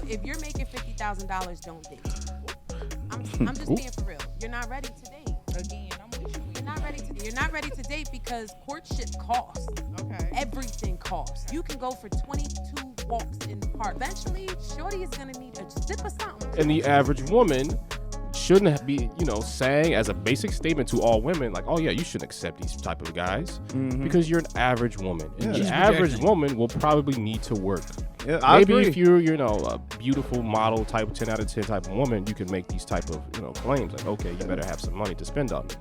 if you're making $50,000, don't date. I'm just being for real. You're not ready to date. Again, I'm with you. You're not ready to date because courtship costs. Okay. Everything costs. You can go for 22 walks in the park. Eventually, shorty is gonna need a sip of something. And the average woman shouldn't be, saying as a basic statement to all women, like, oh yeah, you shouldn't accept these type of guys because you're an average woman. And the average woman will probably need to work. Yeah, I Maybe agree. if you're, a beautiful model type, 10 out of 10 type of woman, you can make these type of, claims. Like, okay, you better have some money to spend on me.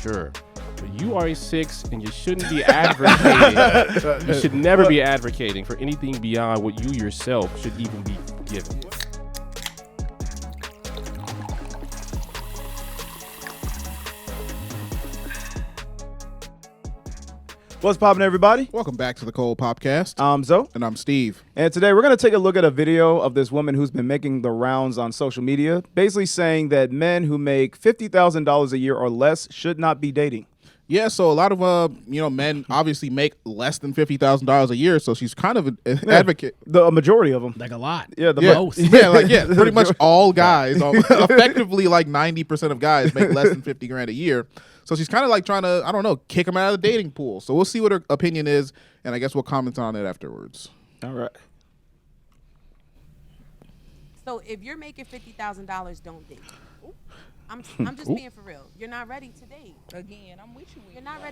Sure. But you are a 6 and you shouldn't be advocating. You should never be advocating for anything beyond what you yourself should even be given. What's poppin', everybody? Welcome back to the Cold Popcast. I'm Zoe. And I'm Steve. And today we're going to take a look at a video of this woman who's been making the rounds on social media, basically saying that men who make $50,000 a year or less should not be dating. Yeah, so a lot of men obviously make less than $50,000 a year, so she's kind of an advocate. A majority of them. Like a lot. Yeah, the most. Yeah, pretty much all guys, effectively like 90% of guys make less than 50 grand a year. So she's kind of like trying to, kick him out of the dating pool. So we'll see what her opinion is, and I guess we'll comment on it afterwards. All right. So if you're making $50,000, don't date. I'm just being for real. You're not ready to date. Again, I'm with you. You're not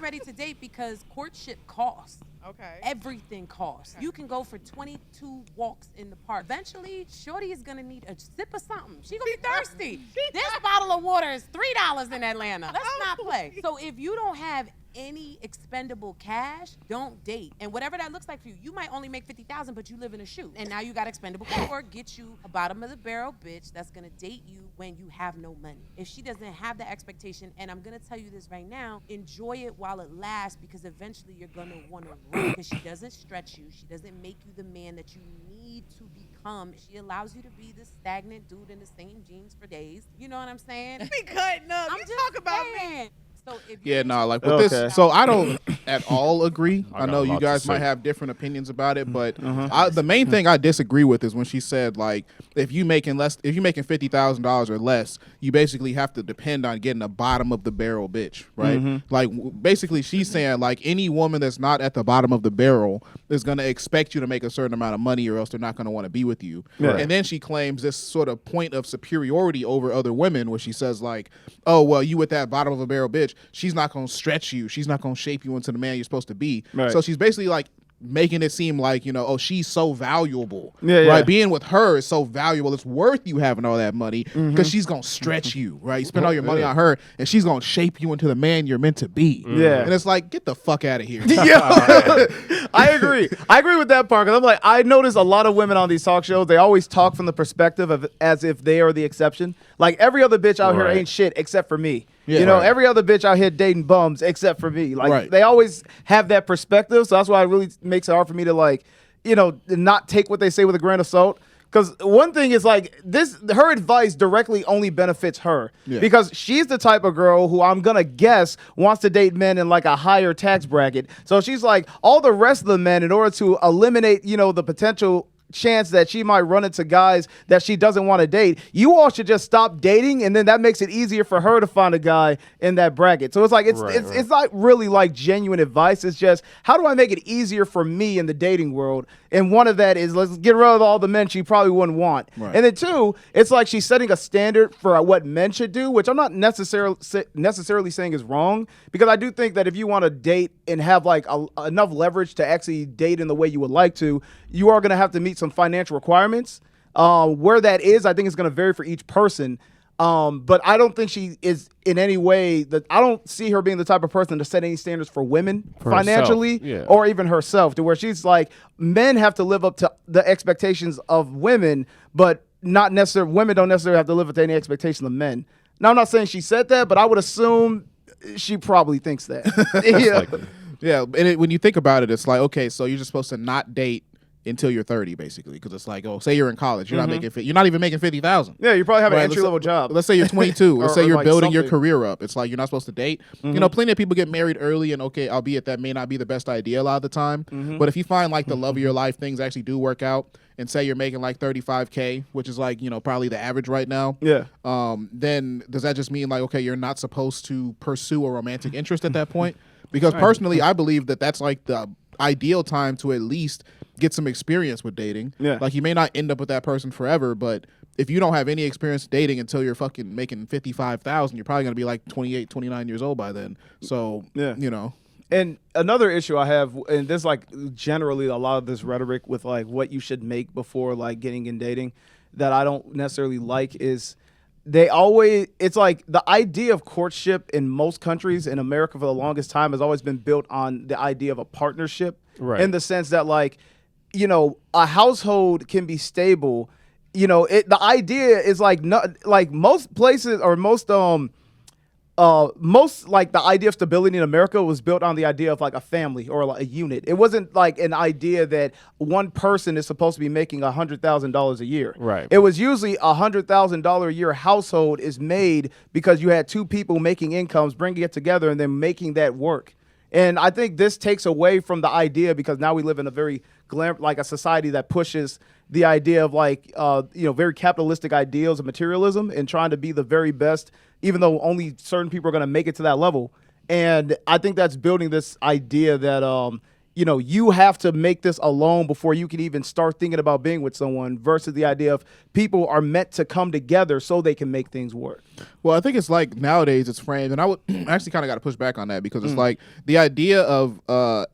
ready to date because courtship costs. Okay. Everything costs. You can go for 22 walks in the park. Eventually, shorty is gonna need a sip of something. She gonna be thirsty. This bottle of water is $3 in Atlanta. Let's not play. So if you don't have any expendable cash, don't date. And whatever that looks like for you, you might only make $50,000, but you live in a shoe, and now you got expendable cash. Or get you a bottom of the barrel bitch that's gonna date you when you have no money. If she doesn't have the expectation, and I'm gonna tell you this right now, enjoy it while it lasts, because eventually you're gonna wanna run, because she doesn't stretch you. She doesn't make you the man that you need to become. She allows you to be this stagnant dude in the same jeans for days. You know what I'm saying? Be cutting up. I'm You just talk about saying. me. So if Yeah, you no, like with Okay. this. So I don't at all agree. I I got know a you lot to guys say. might have different opinions about it, but the main thing I disagree with is when she said, like, if you're making $50,000 or less, you basically have to depend on getting a bottom of the barrel bitch, right? Like, basically she's saying, like, any woman that's not at the bottom of the barrel is going to expect you to make a certain amount of money, or else they're not going to want to be with you. Yeah. And then she claims this sort of point of superiority over other women, where she says, like, oh, well, you with that bottom of a barrel bitch, she's not going to stretch you. She's not going to shape you into the man you're supposed to be. Right. So she's basically like making it seem like, oh, she's so valuable. Yeah, yeah. Right? Being with her is so valuable. It's worth you having all that money, because she's going to stretch you, right? You spend all your money on her, and she's going to shape you into the man you're meant to be. Yeah. And it's like, get the fuck out of here. Yeah, I agree. I agree with that part, because I'm like, I notice a lot of women on these talk shows, they always talk from the perspective of as if they are the exception. Like, every other bitch out here Right. ain't shit except for me. Yeah, you know, right. every other bitch out here dating bums except for me. Like, Right. they always have that perspective, so that's why it really makes it hard for me to, like, not take what they say with a grain of salt. Because one thing is, like, her advice directly only benefits her. Yeah. Because she's the type of girl who, I'm going to guess, wants to date men in, like, a higher tax bracket. So she's like, all the rest of the men, in order to eliminate, the potential chance that she might run into guys that she doesn't want to date, you all should just stop dating, and then that makes it easier for her to find a guy in that bracket. So it's like, it's not really like genuine advice. It's just, how do I make it easier for me in the dating world? And one of that is, let's get rid of all the men she probably wouldn't want. Right. And then two, it's like she's setting a standard for what men should do, which I'm not necessarily saying is wrong, because I do think that if you want to date and have like enough leverage to actually date in the way you would like to, you are going to have to meet some financial requirements. Where that is, I think it's going to vary for each person. But I don't think she is in any way I don't see her being the type of person to set any standards for women financially, herself, yeah. or even herself, to where she's like, men have to live up to the expectations of women, but not necessarily, women don't necessarily have to live up to any expectations of men. Now, I'm not saying she said that, but I would assume she probably thinks that. Yeah. Yeah, and when you think about it, it's like, okay, so you're just supposed to not date until you're 30, basically, because it's like, oh, say you're in college, you're not even making 50,000. Yeah, you probably have an Right, entry level job. Let's say you're 22. Let's Or- say or you're like building your something. career up. It's like you're not supposed to date. You know, plenty of people get married early, and okay, albeit that may not be the best idea a lot of the time. But if you find like the love of your life, things actually do work out. And say you're making like 35K, which is like, you know, probably the average right now. Yeah. Then does that just mean like, okay, you're not supposed to pursue a romantic interest at that point? Because personally, I believe that that's like the ideal time to at least get some experience with dating. Yeah. Like you may not end up with that person forever, but if you don't have any experience dating until you're fucking making 55,000, you're probably going to be like 28, 29 years old by then. So, Yeah. you know. And another issue I have, and there's like generally a lot of this rhetoric with like what you should make before like getting in dating that I don't necessarily like is it's like the idea of courtship in most countries, in America for the longest time, has always been built on the idea of a partnership. Right. In the sense that like, you know, a household can be stable. You know, the idea is like most places or most like the idea of stability in America was built on the idea of like a family or like a unit. It wasn't like an idea that one person is supposed to be making $100,000 a year. Right. It was usually $100,000 a year household is made because you had two people making incomes, bringing it together, and then making that work. And I think this takes away from the idea because now we live in a very like a society that pushes the idea of like, you know, very capitalistic ideals of materialism and trying to be the very best, even though only certain people are going to make it to that level. And I think that's building this idea that, you know, you have to make this alone before you can even start thinking about being with someone versus the idea of people are meant to come together so they can make things work. Well, I think it's like nowadays it's framed, and I would actually kind of got to push back on that because it's like the idea of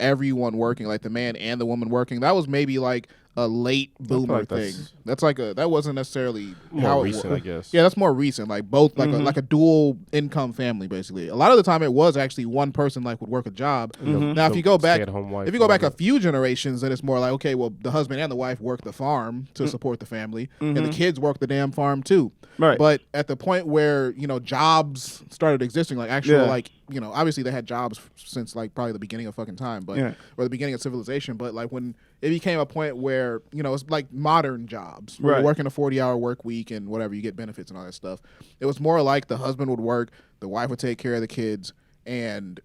everyone working, like the man and the woman working, that was maybe like a late boomer like thing. that's That's like that wasn't necessarily more how it recent, worked. I guess. Yeah, that's more recent. Like both like a dual income family basically. A lot of the time it was actually one person like would work a job. Now if you go back Stay-at-home wife, if you go back a whatever. few generations, then it's more like, okay, well the husband and the wife work the farm to support the family and the kids work the damn farm too. Right. But at the point where, you know, jobs started existing, like actual Yeah. like, you know, obviously they had jobs since like probably the beginning of fucking time, but Yeah. or the beginning of civilization, but like when it became a point where, you know, it's like modern jobs. Where Right. you're working a 40-hour work week and whatever, you get benefits and all that stuff. It was more like the husband would work, the wife would take care of the kids, and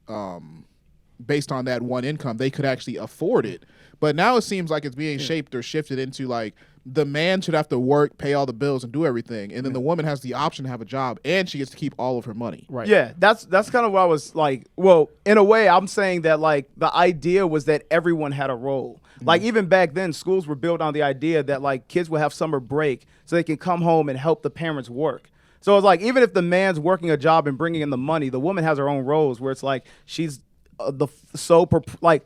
based on that one income, they could actually afford it. But now it seems like it's being shaped or shifted into like the man should have to work, pay all the bills, and do everything, and then the woman has the option to have a job, and she gets to keep all of her money. Right. Yeah, that's kind of what I was like. Well, in a way, I'm saying that like the idea was that everyone had a role. Like even back then, schools were built on the idea that like kids would have summer break so they can come home and help the parents work. So it's like even if the man's working a job and bringing in the money, the woman has her own roles where it's like she's like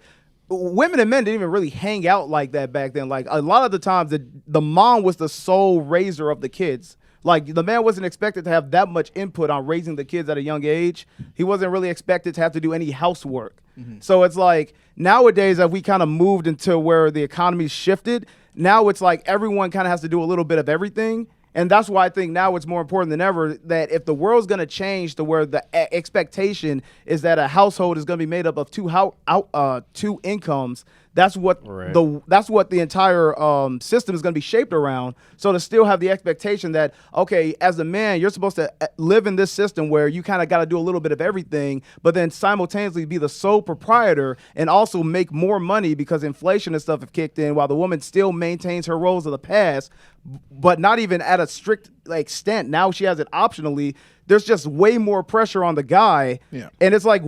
women and men didn't even really hang out like that back then. Like a lot of the times the mom was the sole raiser of the kids. Like the man wasn't expected to have that much input on raising the kids at a young age. He wasn't really expected to have to do any housework. So it's like nowadays that we kind of moved into where the economy shifted, now it's like everyone kind of has to do a little bit of everything. And that's why I think now it's more important than ever that if the world's going to change to where the expectation is that a household is going to be made up of two incomes, that's what Right. the entire system is going to be shaped around. So to still have the expectation that, okay, as a man, you're supposed to live in this system where you kind of got to do a little bit of everything, but then simultaneously be the sole proprietor and also make more money because inflation and stuff have kicked in while the woman still maintains her roles of the past, but not even at a strict like extent. Now she has it optionally. There's just way more pressure on the guy. Yeah. And it's like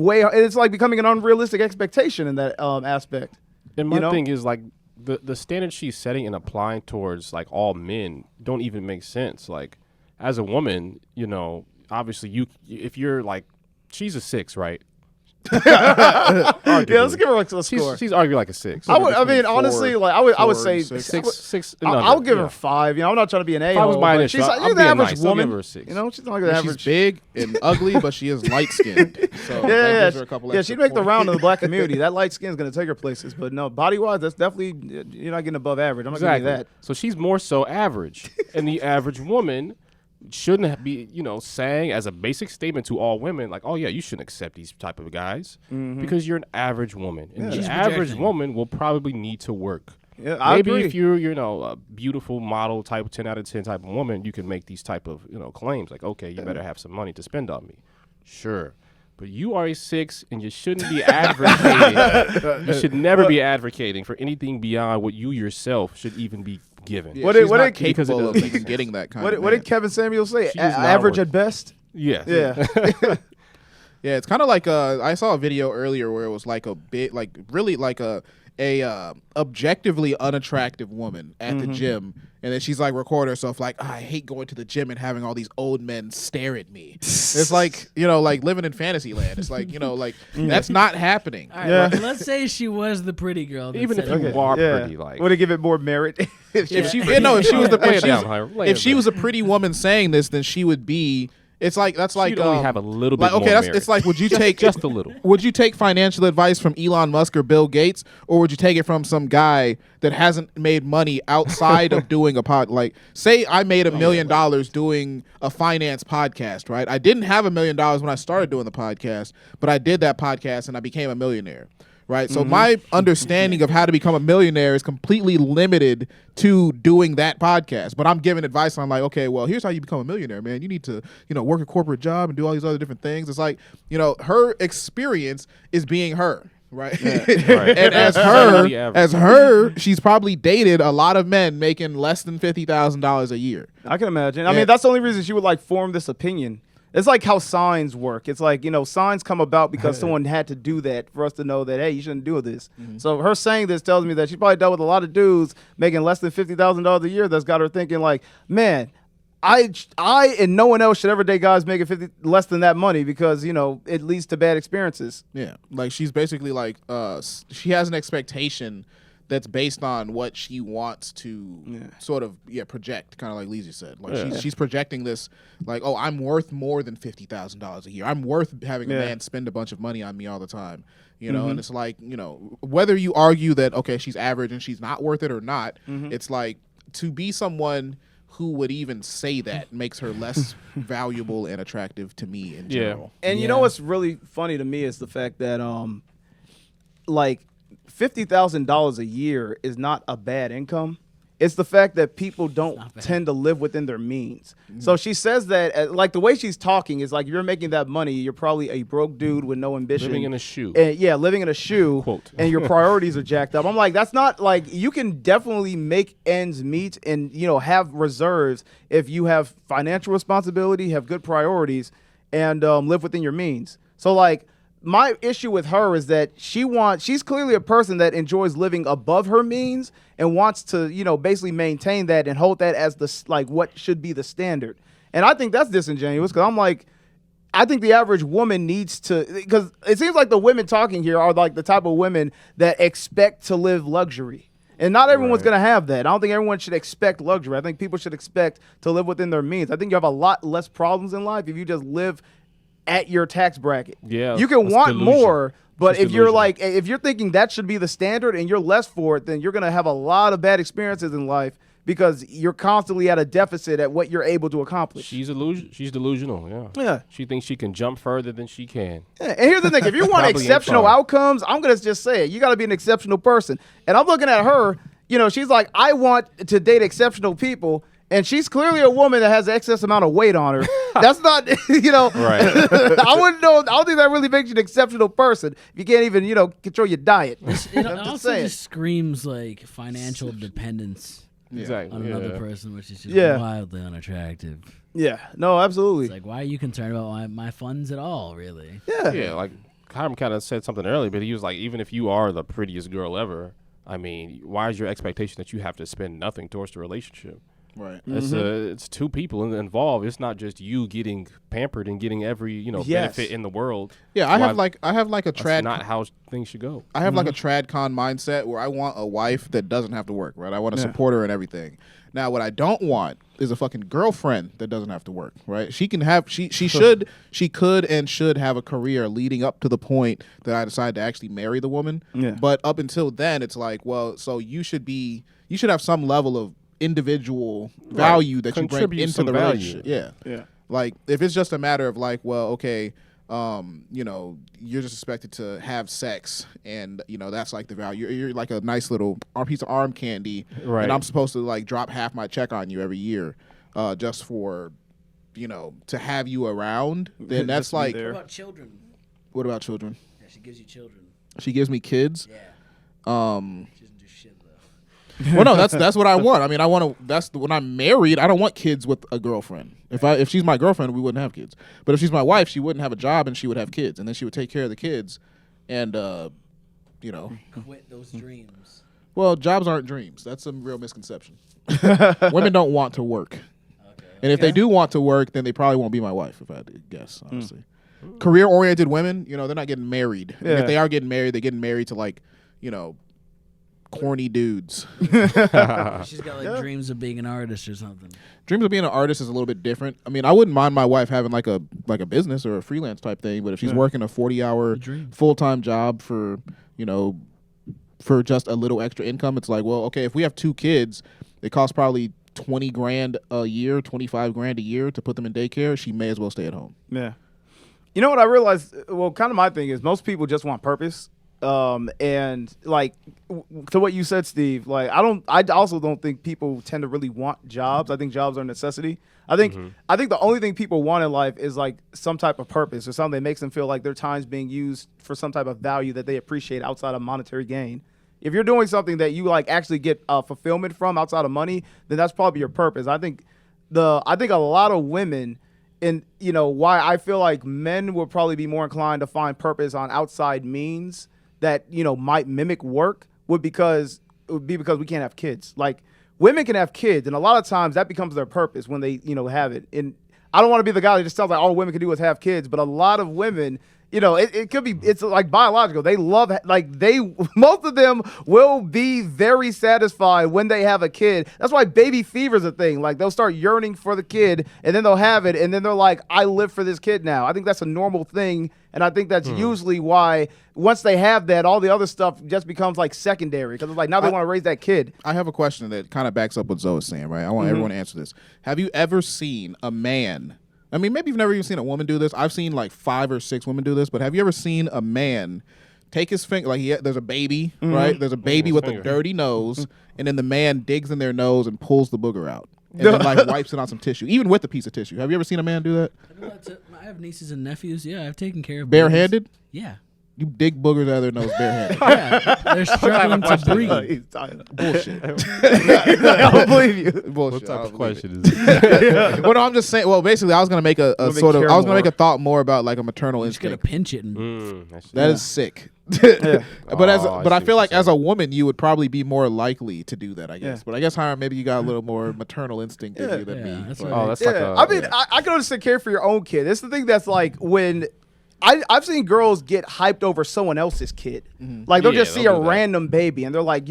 becoming an unrealistic expectation in that aspect. And my You know? thing is like the standards she's setting and applying towards like all men don't even make sense. Like as a woman, you know, obviously if you're like, she's a 6, right? Yeah, let's give her a score. She's arguing like a 6. I would between honestly, four- like I would four say and six. Six and I'll under, give yeah. her 5. You know, I'm not trying to be an a-hole. I was buying but this, she's so like, I'm the being average nice. I'll woman. give her a 6. You know, she's not like the And average. she's big and ugly, but she is light skinned. So that Yeah, gives her a couple yeah. extra She'd make the points. round in the black community. That light skin's gonna take her places. But no, body wise, that's definitely you're not getting above average. I'm not giving you that. So she's more so average. And the average woman shouldn't be, you know, saying as a basic statement to all women, like, oh, yeah, you shouldn't accept these type of guys because you're an average woman. And the She's average projecting. woman will probably need to work. Yeah, I Maybe agree. if you're, a beautiful model type, 10 out of 10 type of woman, you can make these type of, claims like, okay, you better have some money to spend on me. Sure. But you are a 6 and you shouldn't be advocating. You should never be advocating for anything beyond what you yourself should even be given. Yeah, What she's did- what not did- because it capable of doesn't even make getting that kind What of did man. Kevin Samuel say? She is not Average worth at best. Yes. Yeah. Yeah, it's kind of like I saw a video earlier where it was like a bit like really like a objectively unattractive woman at the gym, and then she's like recording herself like, I hate going to the gym and having all these old men stare at me. It's like, like living in fantasy land. It's like, like that's not happening. All right, Yeah. well, let's say she was the pretty girl. that Even if said you it. are Yeah. pretty, like. Would it give it more merit? If she was the Lay it down, Hiram. Lay if it she down. was a pretty woman saying this, then she would be. It's like that's like She'd only have a little bit like okay, more that's merit. it's like would you take just a little? Would you take financial advice from Elon Musk or Bill Gates, or would you take it from some guy that hasn't made money outside of doing a pod? Like, say I made $1 million doing a finance podcast, right? I didn't have $1 million when I started doing the podcast, but I did that podcast and I became a millionaire. Right. So my understanding of how to become a millionaire is completely limited to doing that podcast. But I'm giving advice on like, okay, well, here's how you become a millionaire, man. You need to, work a corporate job and do all these other different things. It's like, her experience is being her. Right. Right. And Totally average. as her, she's probably dated a lot of men making less than $50,000 a year. I can imagine. I Yeah. mean, that's the only reason she would like form this opinion. It's like how signs work. It's like, signs come about because someone had to do that for us to know that, hey, you shouldn't do this. So her saying this tells me that she probably dealt with a lot of dudes making less than $50,000 a year that's got her thinking like, man, I and no one else should ever date guys making less than that money because, it leads to bad experiences. Yeah. Like she's basically like she has an expectation that's based on what she wants to sort of project, kind of like Lizzie said. Like she's projecting this like, oh, I'm worth more than $50,000 a year. I'm worth having a man spend a bunch of money on me all the time. And it's like, whether you argue that okay, she's average and she's not worth it or not, it's like to be someone who would even say that makes her less valuable and attractive to me in general. And you know what's really funny to me is the fact that like $50,000 a year is not a bad income. It's the fact that people don't tend to live within their means. So she says that, like the way she's talking is like you're making that money, you're probably a broke dude with no ambition. Living in a shoe. And, living in a shoe. Quote. And your priorities are jacked up. I'm like, that's not like you can definitely make ends meet and have reserves if you have financial responsibility, have good priorities, and live within your means. So like. My issue with her is that she's clearly a person that enjoys living above her means and wants to, basically maintain that and hold that as what should be the standard. And I think that's disingenuous because I'm like, I think the average woman needs to, because it seems like the women talking here are like the type of women that expect to live luxury. And not everyone's going to have that. I don't think everyone should expect luxury. I think people should expect to live within their means. I think you have a lot less problems in life if you just live at your tax bracket. Yeah, you can that's want delusion. more, but Just if you're delusion. like, if you're thinking that should be the standard and you're less for it, then you're gonna have a lot of bad experiences in life because you're constantly at a deficit at what you're able to accomplish. She's delusional. Yeah. Yeah. She thinks she can jump further than she can. Yeah, and here's the thing: if you want Probably ain't exceptional far. outcomes, I'm gonna just say it. You got to be an exceptional person. And I'm looking at her. She's like, I want to date exceptional people. And she's clearly a woman that has excess amount of weight on her. That's not, Right. I wouldn't know. I don't think that really makes you an exceptional person. If you can't even, control your diet. It I'm just also saying. just screams like financial dependence Exactly. on yeah. another person, which is just Yeah. wildly unattractive. Yeah. No, absolutely. It's like, why are you concerned about my funds at all, really? Yeah. Yeah, like Hiram kind of said something earlier, but he was like, even if you are the prettiest girl ever, I mean, why is your expectation that you have to spend nothing towards the relationship? Right. It's two people involved. It's not just you getting pampered and getting every benefit in the world. Yeah, I have Why- like a That's trad. not how things should go. I have like a tradcon mindset where I want a wife that doesn't have to work, right? I want to support her and everything. Now, what I don't want is a fucking girlfriend that doesn't have to work, right? She can have, she could and should have a career leading up to the point that I decide to actually marry the woman. Yeah. But up until then, it's like, well, so you should have some level of individual value that you bring Contribute into some the value. relationship. Yeah. Yeah. Like if it's just a matter of like, well, okay, you know, you're just expected to have sex, and you know that's like the value. You're like a nice little piece of arm candy, Right. and I'm supposed to like drop half my check on you every year, just for, you know, to have you around. Then that's Just be like, there. What about children? what about children? Yeah, she gives you children. She gives me kids. Yeah. She doesn't do shit though. Well, no, that's what I want. I mean, I want to. That's when I'm married. I don't want kids with a girlfriend. If she's my girlfriend, we wouldn't have kids. But if she's my wife, she wouldn't have a job and she would have kids, and then she would take care of the kids, and you know, Quit those dreams. well, jobs aren't dreams. That's a real misconception. Women don't want to work, Okay. and if they do want to work, then they probably won't be my wife. If I had to guess, honestly, career-oriented women, you know, they're not getting married. And Yeah. if they are getting married, they're getting married to like, you know, corny dudes. She's got like dreams of being an artist or something. Dreams of being an artist is a little bit different. I mean, I wouldn't mind my wife having like a business or a freelance type thing, but if she's working a 40-hour dream. full-time job for, you know, for just a little extra income, it's like, well, okay, if we have 2 kids, it costs probably 20 grand a year, 25 grand a year to put them in daycare. She may as well stay at home. Yeah. You know what I realized? Well, kind of my thing is most people just want purpose. And like to what you said, Steve, like I also don't think people tend to really want jobs. I think jobs are a necessity. I think the only thing people want in life is like some type of purpose or something that makes them feel like their time's being used for some type of value that they appreciate outside of monetary gain. If you're doing something that you like actually get fulfillment from outside of money, then that's probably your purpose. I think a lot of women, and you know why I feel like men would probably be more inclined to find purpose on outside means that, you know, might mimic work would be because we can't have kids. Like women can have kids, and a lot of times that becomes their purpose when they, you know, have it. And I don't want to be the guy that just tells like all women can do is have kids, but a lot of women, you know, it could be, it's like biological. They love, like most of them will be very satisfied when they have a kid. That's why baby fever is a thing. Like they'll start yearning for the kid and then they'll have it. And then they're like, I live for this kid now. I think that's a normal thing. And I think that's usually why once they have that, all the other stuff just becomes like secondary. Because it's like now they want to raise that kid. I have a question that kind of backs up what Zoe is saying, right? I want everyone to answer this. Have you ever seen a man, I mean, maybe you've never even seen a woman do this. I've seen like 5 or 6 women do this, but have you ever seen a man take his finger, like there's a baby, right? There's a baby with a dirty nose, and then the man digs in their nose and pulls the booger out. And then like wipes it on some tissue, even with a piece of tissue. Have you ever seen a man do that? I have nieces and nephews. Yeah, I've taken care of Barehanded? babies. Yeah. You dig boogers out of their nose barehanded. Yeah. They're struggling to breathe. Bullshit. I don't believe you. Bullshit. What type I of don't believe question is this? Well, no, I'm just saying. Well, basically, I was gonna make a Wanna make sort of. care I was gonna make more. a thought more about like a maternal You just gotta instinct. pinch it and That is sick. Yeah. But Oh, but I I see feel what like you're as a woman, you would probably be more likely to do that. I guess. Yeah. But I guess Hiram, maybe you got a little more maternal instinct in you than Yeah, me. that's But- right. Oh, that's like Yeah, a. I mean, I can understand care for your own kid. It's the thing that's like when I've seen girls get hyped over someone else's kid. Like they'll Yeah, just see they'll a do that. random baby and they're like,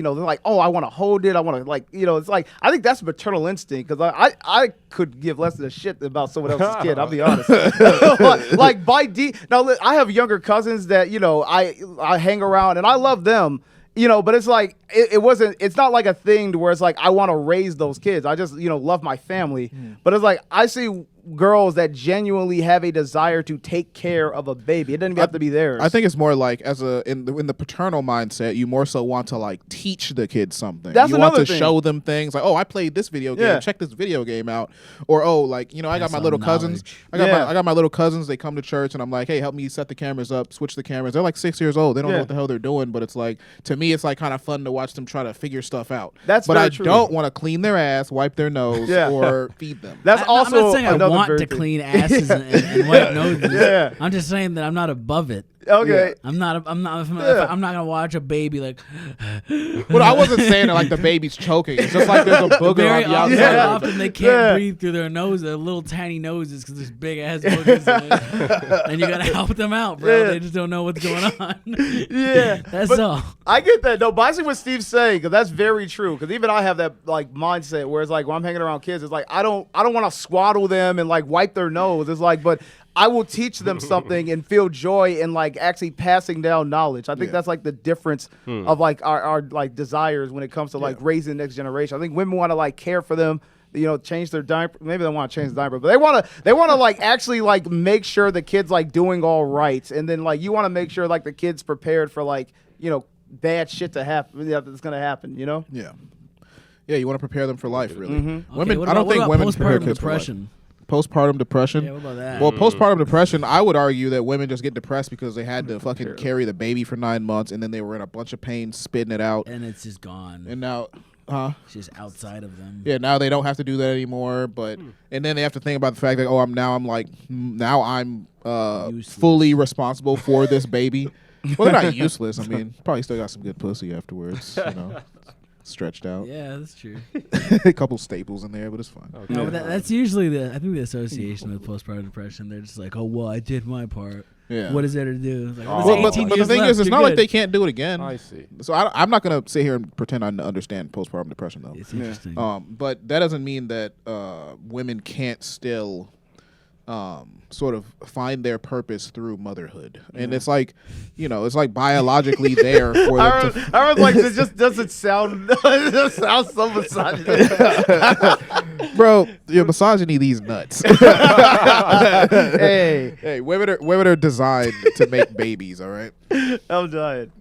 oh, I want to hold it. I want to like, it's like, I think that's maternal instinct because I could give less of a shit about someone else's kid. I'll be honest. like by now I have younger cousins that, I hang around and I love them. But it's like it's not like a thing to where it's like I want to raise those kids. I just love my family. But it's like I see girls that genuinely have a desire to take care of a baby. It doesn't even have to be theirs. I think it's more like in the paternal mindset, you more so want to like teach the kids something. That's you want another to thing. show them things like, oh, I played this video game. Yeah. Check this video game out. Or oh, like I got Pass my on little cousins. knowledge. I got my little cousins. They come to church and I'm like, hey, help me set the cameras up, switch the cameras. They're like 6 years old. They don't know what the hell they're doing. But it's like to me, it's like kind of fun to watch them try to figure stuff out. That's but very I true. don't want to clean their ass, wipe their nose, Yeah. or feed them. That's I'm also not saying I another want very to thing. clean asses and wipe noses. Yeah. I'm just saying that I'm not above it. Okay. I'm not Yeah. I'm not gonna watch a baby like Well, I wasn't saying that like the baby's choking. It's just like there's a booger very on the outside. very Yeah. often they can't Yeah. breathe through their nose, their little tiny noses because there's big ass boogers in it. And you gotta help them out, bro. Yeah. They just don't know what's going on. Yeah. That's But all. I get that. No, but I see what Steve's saying because that's very true. Because even I have that like mindset where it's like when I'm hanging around kids, it's like I don't want to swaddle them and like wipe their nose. It's like, but I will teach them something and feel joy in like actually passing down knowledge. I think Yeah. that's like the difference of like our like desires when it comes to like raising the next generation. I think women want to like care for them change their diaper. Maybe they want to change the diaper, but they want to like actually like make sure the kid's like doing all right, and then like you want to make sure like the kid's prepared for like bad shit to happen. That's gonna happen. Yeah. Yeah, you want to prepare them for life, really. Mm-hmm. Women, what I don't about- think what women about prepare postpartum kids for life. depression? Postpartum depression. Yeah, what about that? Well, postpartum depression, I would argue that women just get depressed because they had to fucking carry the baby for 9 months, and then they were in a bunch of pain spitting it out, And it's just gone. and now, It's just outside of them. yeah, now they don't have to do that anymore. But and then they have to think about the fact that I'm Useless. fully responsible for this baby. Well, they're not useless. I mean, probably still got some good pussy afterwards. Stretched out. Yeah, that's true. A couple staples in there, but it's fine. No, but that's usually the association with postpartum depression. They're just like, oh well, I did my part. Yeah. What is there to do? It's like, Oh. there's Well, 18 but the years thing left, is, it's you're not like good. they can't do it again. I see. So I'm not gonna sit here and pretend I understand postpartum depression though. It's interesting. But that doesn't mean that women can't still sort of find their purpose through motherhood, and it's like, it's like biologically there for them. I was like, it just doesn't sound. It just sounds so misogynist. Bro, your misogyny these nuts. Hey, women are designed to make babies. All right. I'm dying.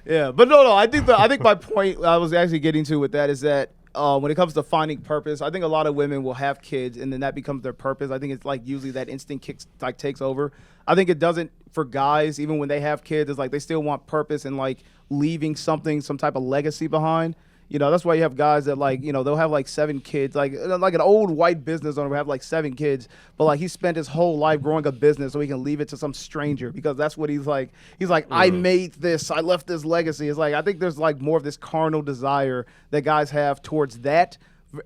Yeah, but no. I think my point I was actually getting to with that is that when it comes to finding purpose, I think a lot of women will have kids and then that becomes their purpose. I think it's like usually that instinct takes over. I think it doesn't for guys, even when they have kids. It's like they still want purpose and like leaving some type of legacy behind. That's why you have guys that like, they'll have like 7 kids, like an old white business owner will have like 7 kids, but like he spent his whole life growing a business so he can leave it to some stranger because that's what he's like. He's like, I made this, I left this legacy. It's like, I think there's like more of this carnal desire that guys have towards that,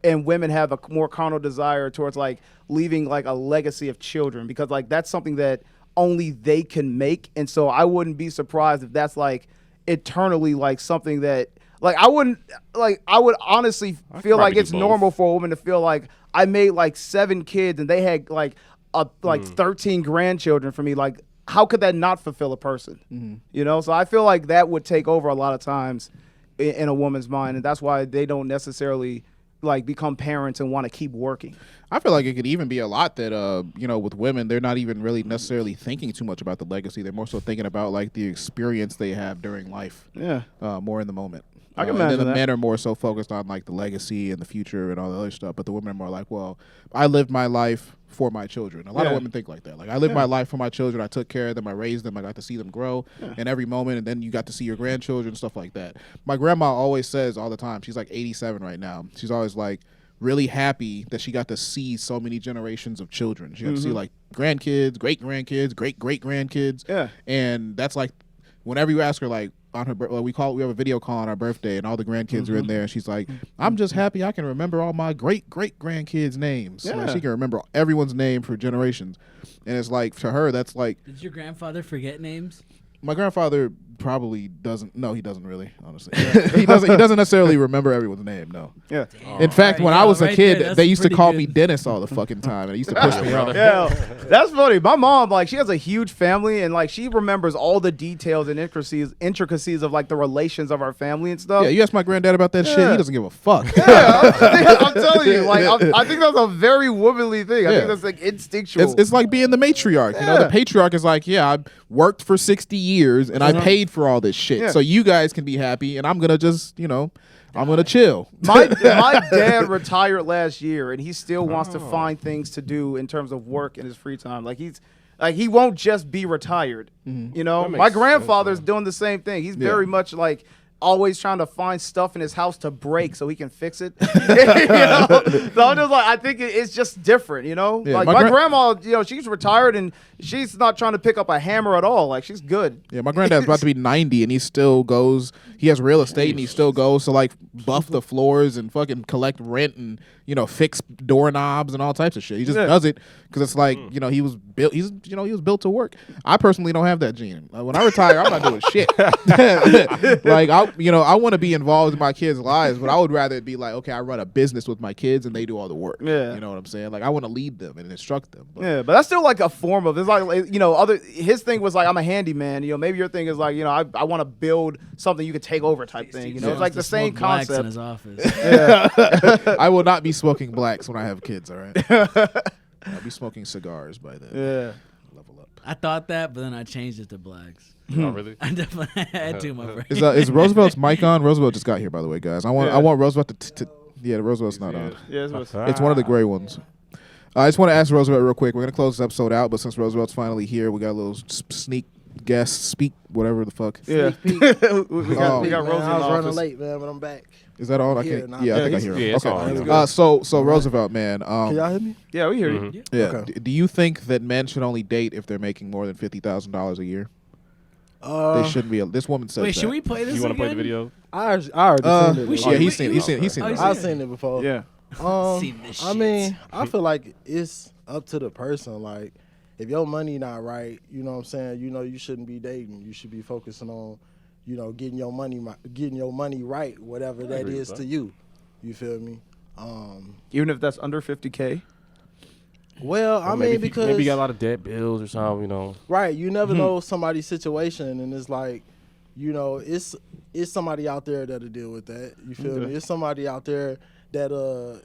and women have a more carnal desire towards like leaving like a legacy of children because like that's something that only they can make. And so I wouldn't be surprised if that's like eternally like something that, like I would honestly feel like it's normal for a woman to feel like I made like 7 kids and they had like 13 grandchildren for me. Like how could that not fulfill a person? So I feel like that would take over a lot of times in a woman's mind, and that's why they don't necessarily like become parents and want to keep working. I feel like it could even be a lot that with women, they're not even really necessarily thinking too much about the legacy. They're more so thinking about like the experience they have during life. Yeah. More in the moment. I can and imagine then the that. men are more so focused on like the legacy and the future and all the other stuff, but the women are more like, well, I lived my life for my children. A lot of women think like that. Like I lived my life for my children. I took care of them. I raised them. I got to see them grow in every moment, and then you got to see your grandchildren, stuff like that. My grandma always says all the time, she's like 87 right now. She's always like really happy that she got to see so many generations of children. She got to see like grandkids, great-grandkids, great-great-grandkids. Yeah. And that's like whenever you ask her like, on her, we have a video call on our birthday, and all the grandkids are in there. And she's like, "I'm just happy I can remember all my great grandkids' names. Yeah. Like, she can remember everyone's name for generations." And it's like to her, that's like Did your grandfather forget names? my grandfather probably doesn't. No, he doesn't really. Honestly, he doesn't necessarily remember everyone's name. No. Yeah. In fact, when I was a right kid, there, that's they used to pretty call good. me Dennis all the fucking time, and it used to push me off. Yeah, that's funny. My mom, like, she has a huge family, and like, she remembers all the details and intricacies of like the relations of our family and stuff. Yeah, you ask my granddad about that shit, Yeah. he doesn't give a fuck. I'm telling you, like, I think that's a very womanly thing. I Yeah. think that's like instinctual. It's like being the matriarch. You know, the patriarch is like, yeah, I worked for 60 years and I paid for all this shit. Yeah. So you guys can be happy, and I'm gonna just, I'm gonna chill. my dad retired last year, and he still wants to find things to do in terms of work in his free time. Like he won't just be retired. You know, That makes my sense, grandfather's man. doing the same thing. He's very much like always trying to find stuff in his house to break so he can fix it. So I'm just like, I think it's just different, Yeah, like my my grandma, she's retired and she's not trying to pick up a hammer at all. Like she's good. Yeah, my granddad's about to be 90, and he still goes. He has real estate, and he still goes to like buff the floors and fucking collect rent and fix doorknobs and all types of shit. He just does it because it's like he was built. He was built to work. I personally don't have that gene. Like, when I retire, I'm not doing shit. Like I want to be involved in my kids' lives, but I would rather it be like, okay, I run a business with my kids and they do all the work. Yeah. You know what I'm saying? Like I want to lead them and instruct them. But Yeah, but that's still like a form of, it's like, his thing was like, I'm a handyman. Maybe your thing is like, I want to build something you could take over type thing. It's like the same Blacks in concept. his office. I will not be smoking blacks when I have kids. All right. I'll be smoking cigars by then. Yeah. Level up. I thought that, but then I changed it to blacks. Oh, really? I definitely had to, my friend. Is Roosevelt's mic on? Roosevelt just got here, by the way, guys. I want Roosevelt to yeah, Roosevelt's not on. Yeah, It's one of the gray ones. I just want to ask Roosevelt real quick. We're gonna close this episode out, but since Roosevelt's finally here, we got a little sneak guest speak, whatever the fuck. yeah. we got Rosie in Man, I was the running office. late, man, but I'm back. Is that all? I Here, can't. nah. Yeah, I think I he's- hear yeah, him. it's all Okay. right. So Roosevelt, man. Can y'all hear me? Yeah, we hear you. Mhm. Yeah. Okay. Do you think that men should only date if they're making more than $50,000 a year? They shouldn't be. This woman says Wait, that. should we play this You want to play the again? video? I already seen it. we before. Yeah, he's Should seen. we- He's seen. He's seen. Oh, it. he's I've seen it before. Yeah. Seen this I shit. mean, I feel like it's up to the person. Like, if your money not right, you know what I'm saying. You shouldn't be dating. You should be focusing on, getting your money right, whatever that agree with is that. to you. You feel me? Even if that's under 50K. Well, I mean, because maybe you got a lot of debt bills or something. right, you never know somebody's situation, and it's like, it's somebody out there that'll deal with that. You feel me? It's somebody out there that'll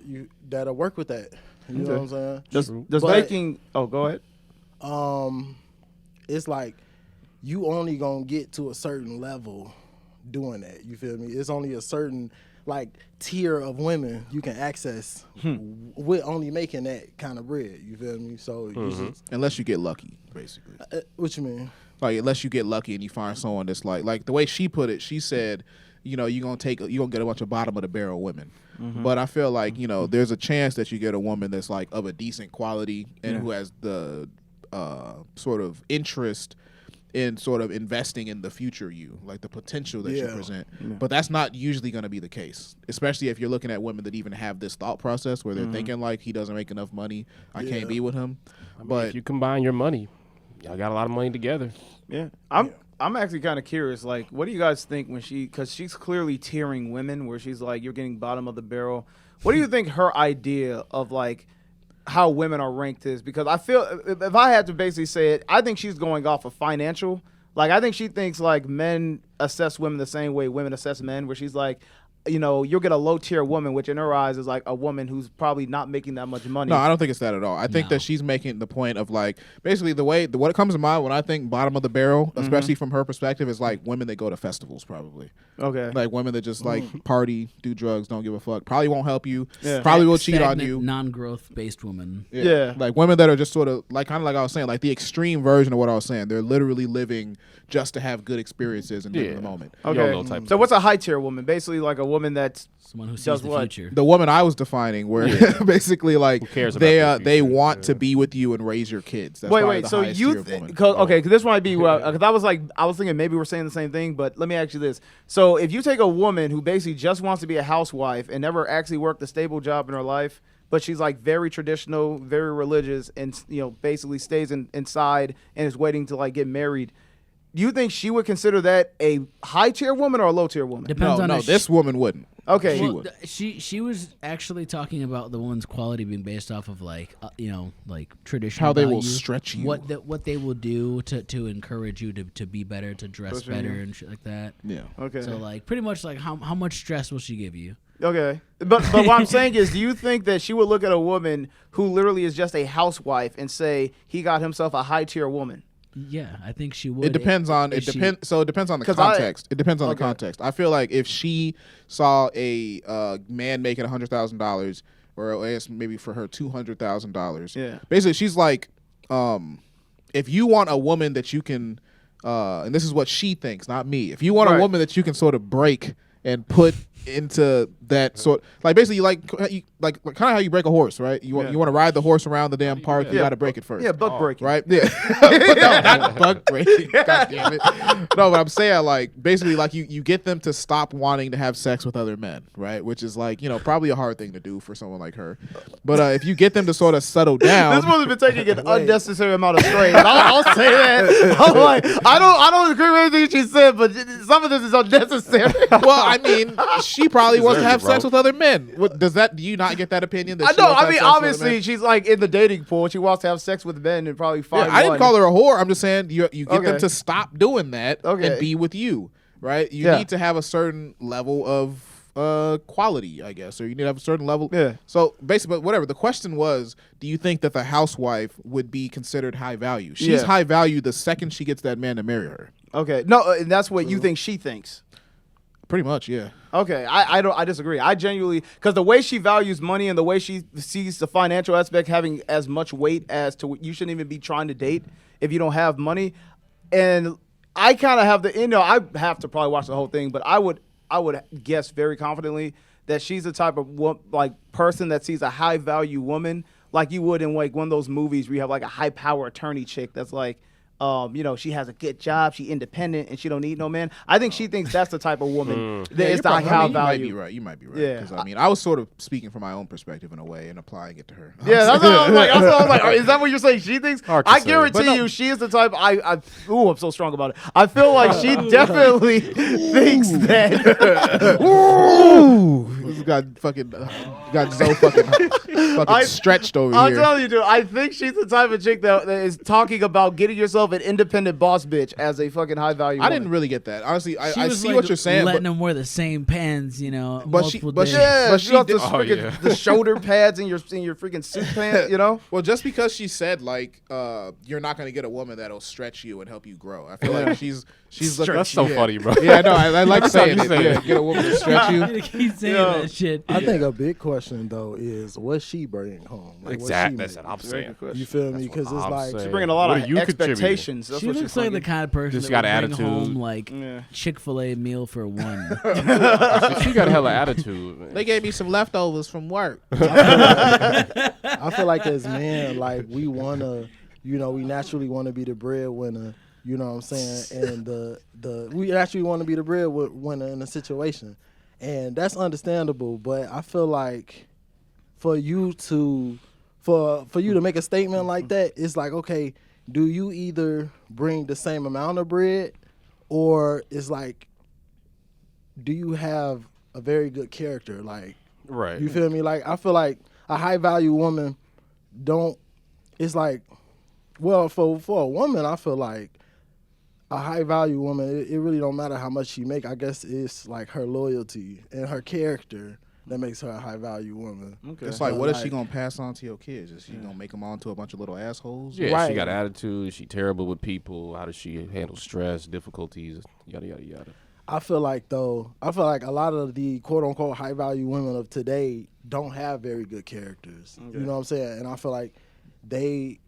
work with that. You know what I'm saying? Does But- making? Oh, go ahead. It's like you only gonna get to a certain level doing that. You feel me? It's only a certain like tier of women you can access with only making that kind of bread. You feel me? So you just, Unless you get lucky, basically. what you mean? Like unless you get lucky and you find someone that's like the way she put it, she said, you're gonna get a bunch of bottom of the barrel women. But I feel like, there's a chance that you get a woman that's like of a decent quality and who has the sort of interest in sort of investing in the future you, like the potential that you present. But that's not usually going to be the case, especially if you're looking at women that even have this thought process where they're thinking like, he doesn't make enough money, I can't be with him. But If you combine your money, y'all got a lot of money together. Yeah. I'm actually kind of curious. Like, what do you guys think when because she's clearly tiering women, where she's like, you're getting bottom of the barrel. What do you think her idea of like how women are ranked is? Because I feel if I had to basically say it, I think she's going off of financial. Like, I think she thinks like men assess women the same way women assess men, where she's like, you'll get a low tier woman, which in her eyes is like a woman who's probably not making that much money. no, I don't think it's that at all. I think that she's making the point of like basically what comes to mind when I think bottom of the barrel, especially from her perspective, is like women that go to festivals probably. Okay. Like women that just like party, do drugs, don't give a fuck. Probably won't help you. Yeah. Probably will cheat on Stagnant, you. non-growth based woman. Yeah. Like women that are just sort of like kind of like I was saying, like the extreme version of what I was saying. They're literally living just to have good experiences and live in the moment. Okay. YOLO type So what's a high tier woman? Basically like a woman that's Someone who sees Does the what? future. The woman I was defining, where basically like Who cares about they their they future? want to be with you and raise your kids. That's wait. probably the So highest you tier of woman. because this might be because I was thinking maybe we're saying the same thing, but let me ask you this: so if you take a woman who basically just wants to be a housewife and never actually worked a stable job in her life, but she's like very traditional, very religious, and basically stays inside and is waiting to like get married. Do you think she would consider that a high tier woman or a low tier woman? Depends on no, if this woman wouldn't. Okay. She would. She was actually talking about the woman's quality being based off of like like traditional How they will values, stretch you. what they will do to encourage you to be better, to dress Pushing better you. and shit like that. Yeah. Okay. So like pretty much like how much stress will she give you? Okay. But what I'm saying is, do you think that she would look at a woman who literally is just a housewife and say he got himself a high tier woman? Yeah, I think she would. It depends on if she- So it depends on the 'Cause context. It depends on Okay. the context. I feel like if she saw a man making $100,000, or I guess maybe for her $200,000. Yeah. Basically, she's like, if you want a woman that you can, and this is what she thinks, not me. If you want Right. a woman that you can sort of break and put into that sort, like basically like kind of how you break a horse, right? You want to ride the horse around the damn park. You got to break it first. Yeah, buck breaking. Right? Yeah. No, not buck breaking. God damn it. No, but I'm saying like basically like you get them to stop wanting to have sex with other men, right? Which is like, you know, probably a hard thing to do for someone like her. But if you get them to sort of settle down. This woman's been taking an unnecessary amount of strain. I'll say that. I'm like, I don't agree with anything she said, but some of this is unnecessary. Well, I mean, she probably wants to have bro. sex with other men. What, do you not get that opinion? That I she know. wants to I have mean, sex with other obviously, men? she's like in the dating pool. She wants to have sex with men and probably find I didn't one. call her a whore. I'm just saying you get them Okay. to stop doing that Okay. and be with you, right? You Yeah. need to have a certain level of quality, I guess, or you need to have a certain level. Yeah. So basically, whatever. The question was, do you think that the housewife would be considered high value? She's Yeah. high value the second she gets that man to marry her. Okay. No, and that's what you think she thinks. Pretty much, yeah. Okay, I disagree. I genuinely, because the way she values money and the way she sees the financial aspect having as much weight as to you shouldn't even be trying to date if you don't have money. And I kind of have I have to probably watch the whole thing, but I would guess very confidently that she's the type of person that sees a high value woman like you would in like one of those movies where you have like a high power attorney chick that's like, she has a good job, she independent, and she don't need no man. I think she thinks that's the type of woman that is the high value. You might be right. Yeah. Because I mean, I was sort of speaking from my own perspective in a way and applying it to her. Yeah, that's what I was like. Is that what you're saying? She thinks? Hard to I say. guarantee you, she is the type. I'm so strong about it. I feel like she definitely thinks that. This got fucking got so fucking stretched over I'm here. telling you, dude. I think she's the type of chick that is talking about getting yourself an independent boss bitch as a fucking high value. I didn't really get that. Honestly, She I was see like what you're saying. letting But them wear the same pants, But she- multiple but days. she- Yeah, But she she got did- the shoulder pads in your freaking suit pants. well, just because she said like you're not gonna get a woman that'll stretch you and help you grow. I feel like she's looking. That's so funny, bro. Yeah, no, I like saying you it. say Yeah, it. get a woman to stretch you. You keep saying Yo, that shit. I think a big question though is what she bring home. Like, what Exactly. she That's make. what I'm saying. You feel me? Because it's I'm like saying. She's bringing a lot What of are you contributing? expectations. That's She what looks she's like the bringing. kind of person Just that got would bring attitude. home like Yeah. Chick-fil-A meal for one. She got a hella attitude, man. They gave me some leftovers from work. I feel like as men, like we wanna, we naturally want to be the breadwinner. You know what I'm saying? And we actually want to be the breadwinner in a situation, and that's understandable. But I feel like for you to make a statement like that, it's like, okay, do you either bring the same amount of bread, or it's like, do you have a very good character? Like, Right. you feel me? Like, I feel like a high value woman it's like, well, for a woman, I feel like a high value woman, it really don't matter how much she make. I guess it's like her loyalty and her character that makes her a high value woman. Okay. It's like, So, what is she like- gonna pass on to your kids? Is she gonna make them on to a bunch of little assholes? Yeah, Right. she got attitude. She terrible with people. How does she handle stress, difficulties, yada yada yada. I feel like a lot of the quote unquote high value women of today don't have very good characters. Okay. You know what I'm saying? And I feel like they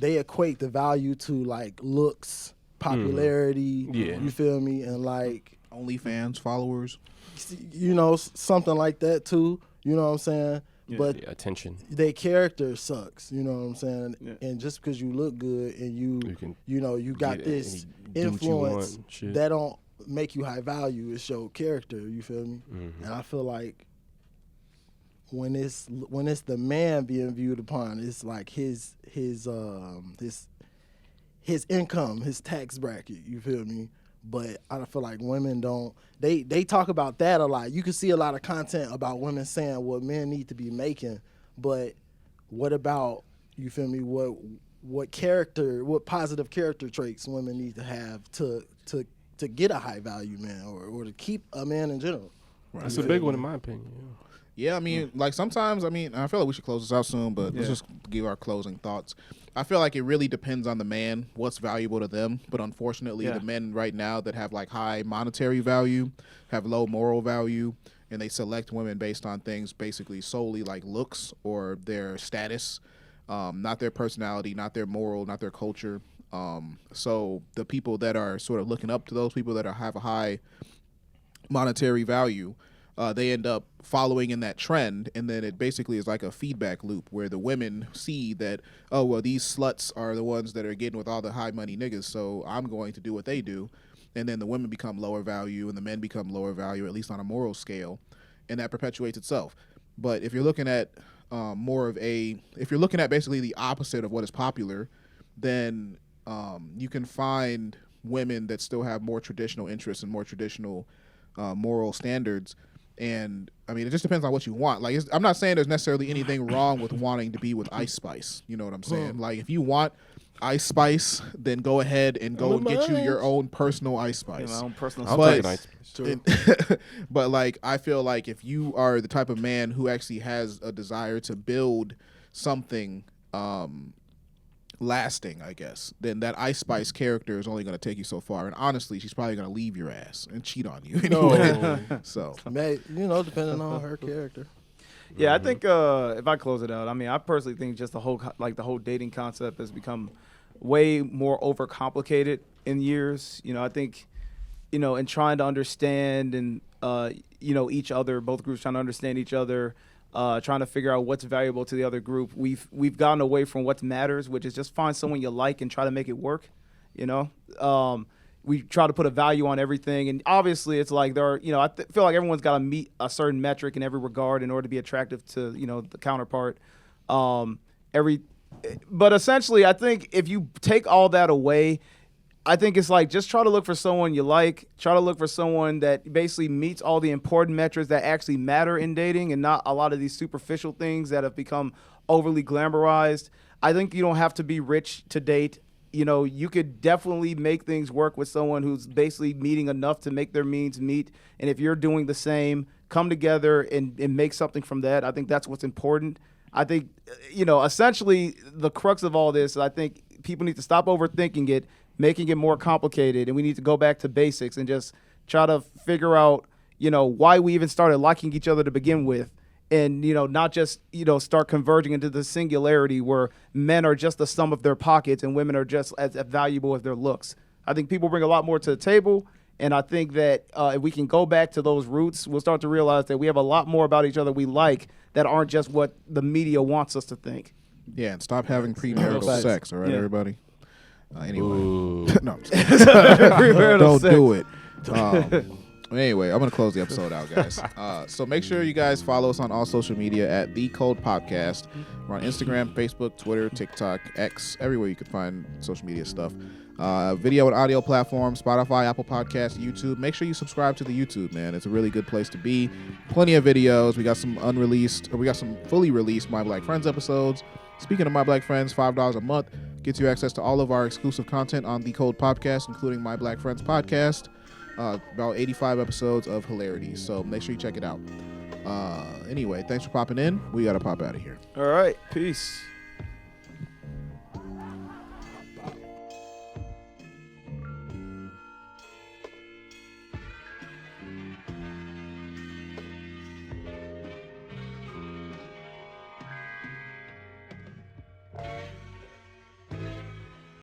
equate the value to like looks, popularity. Yeah. You feel me? And like, OnlyFans followers. something like that too. You know what I'm saying? But Yeah, attention. their character sucks. You know what I'm saying? Yeah. And just because you look good and you can you got get this any do what you want influence and shit. that don't make you high value. It's your character. You feel me? And I feel like when it's the man being viewed upon, it's like his income, his tax bracket. You feel me? But I feel like women don't. They talk about that a lot. You can see a lot of content about women saying what men need to be making. But what about, you feel me? What positive character traits women need to have to get a high value man or to keep a man in general? That's a big one in my opinion. Yeah, I mean, like sometimes, I feel like we should close this out soon, but let's just give our closing thoughts. I feel like it really depends on the man, what's valuable to them. But unfortunately, the men right now that have like high monetary value have low moral value, and they select women based on things basically solely like looks or their status, not their personality, not their moral, not their culture. So the people that are sort of looking up to those people that have a high monetary value, they end up following in that trend, and then it basically is like a feedback loop where the women see that, oh, well, these sluts are the ones that are getting with all the high money niggas, so I'm going to do what they do. And then the women become lower value and the men become lower value, at least on a moral scale, and that perpetuates itself. But if you're looking at if you're looking at basically the opposite of what is popular, then you can find women that still have more traditional interests and more traditional moral standards. And I mean, it just depends on what you want. Like, I'm not saying there's necessarily anything wrong with wanting to be with Ice Spice. You know what I'm saying? Like, if you want Ice Spice, then go ahead and go and get you your own personal Ice Spice. My own personal I'll spice. take an Ice Spice. But like, I feel like if you are the type of man who actually has a desire to build something lasting, I guess, then that Ice Spice character is only going to take you so far. And honestly, she's probably going to leave your ass and cheat on you anyway. So, Depending on her character. Yeah, I think if I close it out, I mean, I personally think just the whole dating concept has become way more overcomplicated in years. You know, I think, you know, in trying to understand and you know, each other, both groups trying to understand each other, trying to figure out what's valuable to the other group. We've gotten away from what matters, which is just find someone you like and try to make it work. You know, we try to put a value on everything, and obviously it's like there are, you know, I feel like everyone's got to meet a certain metric in every regard in order to be attractive to, you know, the counterpart. But essentially, I think if you take all that away, I think it's like just try to look for someone you like. Try to look for someone that basically meets all the important metrics that actually matter in dating, and not a lot of these superficial things that have become overly glamorized. I think you don't have to be rich to date. You know, you could definitely make things work with someone who's basically meeting enough to make their means meet. And if you're doing the same, come together and make something from that. I think that's what's important. I think, you know, essentially the crux of all this, I think people need to stop overthinking it, making it more complicated, and we need to go back to basics and just try to figure out, you know, why we even started liking each other to begin with. And, you know, not just, you know, start converging into the singularity where men are just the sum of their pockets and women are just as valuable as their looks. I think people bring a lot more to the table. And I think that if we can go back to those roots, we'll start to realize that we have a lot more about each other we like that aren't just what the media wants us to think. yeah, and stop having premarital sex, all right, everybody? Anyway. No, I'm just Premarital don't sex. do it. Anyway, I'm going to close the episode out, guys. So make sure you guys follow us on all social media at The Cold Podcast. We're on Instagram, Facebook, Twitter, TikTok, X, everywhere you can find social media stuff. Video and audio platforms, Spotify, Apple Podcasts, YouTube. Make sure you subscribe to the YouTube, man. It's a really good place to be. Plenty of videos. We got some fully released My Black Friends episodes. Speaking of My Black Friends, $5 a month gets you access to all of our exclusive content on The Cold Podcast, including My Black Friends podcast. About 85 episodes of hilarity. So make sure you check it out. Anyway, thanks for popping in. We got to pop out of here. All right. Peace.